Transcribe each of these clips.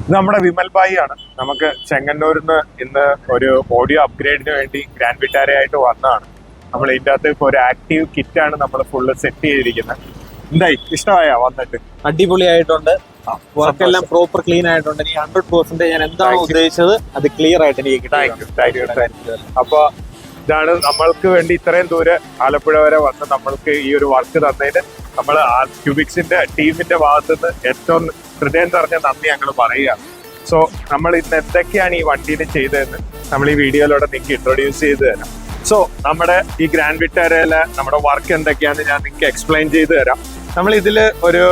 ഇത് നമ്മുടെ വിമൽ ഭായി ആണ്. നമുക്ക് ചെങ്ങന്നൂരിൽ നിന്ന് ഇന്ന് ഒരു ഓഡിയോ അപ്ഗ്രേഡിന് വേണ്ടി ഗ്രാൻഡ് വിറ്റാരയായിട്ട് വന്നതാണ്. നമ്മൾ ഇതിൻ്റെ അകത്ത് ഇപ്പോൾ ഒരു ആക്റ്റീവ് കിറ്റാണ് നമ്മൾ ഫുള്ള് സെറ്റ് ചെയ്തിരിക്കുന്നത്. എന്തായി, ഇഷ്ടമായോ വന്നിട്ട്? അടിപൊളിയായിട്ടുണ്ട്. വർക്കെല്ലാം പ്രോപ്പർ ക്ലീൻ ആയിട്ടുണ്ട്. എനിക്ക് 100% ഞാൻ എന്താണ് ഉദ്ദേശിച്ചത് അത് ക്ലിയർ ആയിട്ട് എനിക്ക് അപ്പൊ ഇതാണ് നമ്മൾക്ക് വേണ്ടി ഇത്രയും ദൂരം ആലപ്പുഴ വരെ വന്ന് നമ്മൾക്ക് ഈ ഒരു വർക്ക് തന്നതിന് നമ്മൾ ക്യൂബിക്സിന്റെ ടീമിന്റെ ഭാഗത്തുനിന്ന് ഏറ്റവും ഹൃദയം നിറഞ്ഞ നന്ദി ഞങ്ങൾ പറയുകയാണ്. സോ നമ്മൾ ഇന്ന് എന്തൊക്കെയാണ് ഈ വണ്ടിയിൽ ചെയ്തതെന്ന് നമ്മൾ ഈ വീഡിയോയിലൂടെ നിങ്ങൾക്ക് ഇൻട്രൊഡ്യൂസ് ചെയ്ത് തരാം. സോ നമ്മുടെ ഈ ഗ്രാൻഡ് വിറ്റാരയിലെ നമ്മുടെ വർക്ക് എന്തൊക്കെയാണെന്ന് ഞാൻ നിങ്ങൾക്ക് എക്സ്പ്ലെയിൻ ചെയ്ത് തരാം. നമ്മൾ ഇതിൽ ഒരു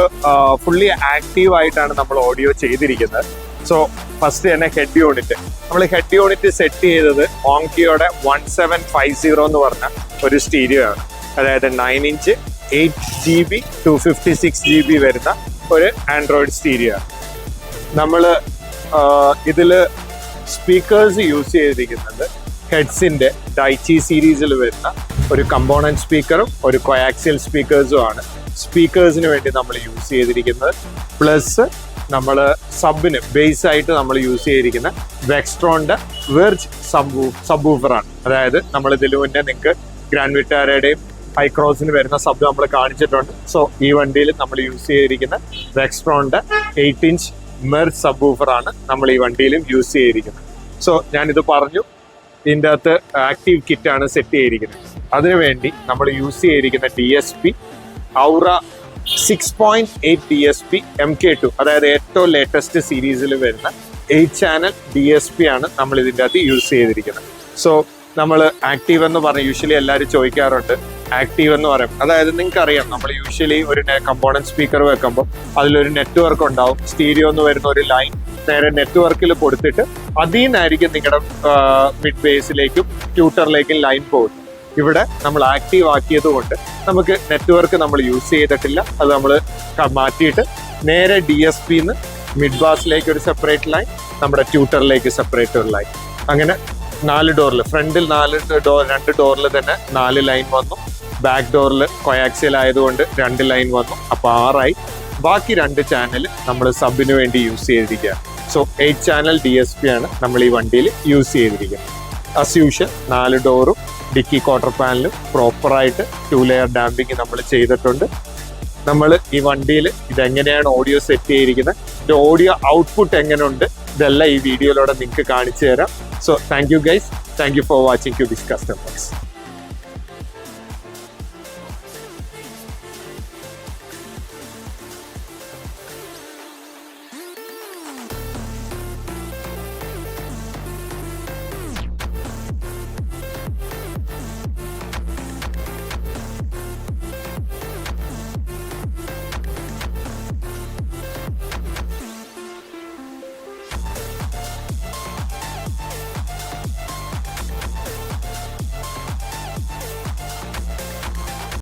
ഫുള്ളി ആക്റ്റീവ് ആയിട്ടാണ് നമ്മൾ ഓഡിയോ ചെയ്തിരിക്കുന്നത്. സോ ഫസ്റ്റ് തന്നെ ഹെഡ് യൂണിറ്റ്, നമ്മൾ ഹെഡ് യൂണിറ്റ് സെറ്റ് ചെയ്തത് ഓങ്കിയോടെ 1750 എന്ന് പറഞ്ഞ ഒരു സ്റ്റീരിയോ ആണ്. അതായത് 9 ഇഞ്ച് 8GB 256GB വരുന്ന ഒരു ആൻഡ്രോയിഡ് സ്റ്റീരിയോ ആണ്. നമ്മൾ ഇതിൽ സ്പീക്കേഴ്സ് യൂസ് ചെയ്തിരിക്കുന്നത് ഹെഡ്സിന്റെ ഡൈച്ചി സീരീസിൽ വരുന്ന ഒരു കമ്പോണന്റ് സ്പീക്കറും ഒരു കൊയാക്സിയൽ സ്പീക്കേഴ്സും ആണ് സ്പീക്കേഴ്സിന് വേണ്ടി നമ്മൾ യൂസ് ചെയ്തിരിക്കുന്നത്. പ്ലസ് നമ്മൾ സബിന് ബേസ് ആയിട്ട് നമ്മൾ യൂസ് ചെയ്തിരിക്കുന്ന വെക്സ്ട്രോണിന്റെ വെർജ് സബ്വൂഫറാണ്. അതായത് നമ്മൾ ഇതിൽ മുന്നേ നിങ്ങൾക്ക് ഗ്രാൻഡ് വിറ്റാരയുടെയും ഹൈക്രോസിന് വരുന്ന സബ് നമ്മൾ കാണിച്ചിട്ടുണ്ട്. സോ ഈ വണ്ടിയിൽ നമ്മൾ യൂസ് ചെയ്തിരിക്കുന്ന വെക്സ്ട്രോണിന്റെ 8 ഇഞ്ച് മെർജ് സബ്വൂഫറാണ് നമ്മൾ ഈ വണ്ടിയിലും യൂസ് ചെയ്തിരിക്കുന്നത്. സോ ഞാനിത് പറഞ്ഞു, ഇതിൻ്റെ അകത്ത് ആക്റ്റീവ് കിറ്റാണ് സെറ്റ് ചെയ്തിരിക്കുന്നത്. അതിനുവേണ്ടി നമ്മൾ യൂസ് ചെയ്തിരിക്കുന്ന DSP ഔറ 6.8 DSP MK2, അതായത് ഏറ്റവും ലേറ്റസ്റ്റ് സീരീസിൽ വരുന്ന 8 ചാനൽ DSP ആണ് നമ്മൾ ഇതിൻ്റെ അകത്ത് യൂസ് ചെയ്തിരിക്കുന്നത്. സോ നമ്മൾ ആക്റ്റീവ് എന്ന് പറഞ്ഞ് യൂഷ്വലി എല്ലാവരും ചോദിക്കാറുണ്ട്. ആക്റ്റീവ് എന്ന് പറയും, അതായത് നിങ്ങൾക്ക് അറിയാം, നമ്മൾ യൂഷ്വലി ഒരു കമ്പോണന്റ് സ്പീക്കർ വെക്കുമ്പോൾ അതിലൊരു നെറ്റ്വർക്ക് ഉണ്ടാവും. സ്റ്റീരിയോ എന്ന് വരുന്ന ഒരു ലൈൻ നേരെ നെറ്റ്വർക്കിൽ കൊടുത്തിട്ട് അതിൽ നിന്നായിരിക്കും നിങ്ങളുടെ മിഡ് ബേസിലേക്കും ട്യൂട്ടറിലേക്കും ലൈൻ പോകുന്നത്. ഇവിടെ നമ്മൾ ആക്റ്റീവ് ആക്കിയത് കൊണ്ട് നമുക്ക് നെറ്റ്വർക്ക് നമ്മൾ യൂസ് ചെയ്തിട്ടില്ല. അത് നമ്മൾ മാറ്റിയിട്ട് നേരെ DSPന്ന് മിഡ് ബാസിലേക്ക് ഒരു സെപ്പറേറ്റ് ലൈൻ, നമ്മുടെ ട്യൂട്ടറിലേക്ക് സെപ്പറേറ്റ് ഒരു ലൈൻ, അങ്ങനെ 4 ഡോറിൽ, ഫ്രണ്ടിൽ 2 ഡോറിൽ തന്നെ 4 ലൈൻ വന്നു. ബാക്ക് ഡോറിൽ കൊയാക്സിയൽ ആയതുകൊണ്ട് 2 ലൈൻ വന്നു. അപ്പോൾ 6 ആയി. ബാക്കി 2 ചാനൽ നമ്മൾ സബിന് വേണ്ടി യൂസ് ചെയ്തിരിക്കുകയാണ്. സോ 8 ചാനൽ DSP ആണ് നമ്മൾ ഈ വണ്ടിയിൽ യൂസ് ചെയ്തിരിക്കുന്നത്. ആസ് യൂഷ്വൽ 4 ഡോറും ഡിക്കി ക്വാർട്ടർ പാനലും പ്രോപ്പറായിട്ട് 2 ലെയർ ഡാമ്പിങ് നമ്മൾ ചെയ്തിട്ടുണ്ട്. നമ്മൾ ഈ വണ്ടിയിൽ ഇതെങ്ങനെയാണ് ഓഡിയോ സെറ്റ് ചെയ്തിരിക്കുന്നത്, ഇത് ഓഡിയോ ഔട്ട്പുട്ട് എങ്ങനെയുണ്ട്, ഇതെല്ലാം ഈ വീഡിയോയിലൂടെ നിങ്ങൾക്ക് കാണിച്ചു തരാം. So thank you guys, thank you for watching Cubics customers.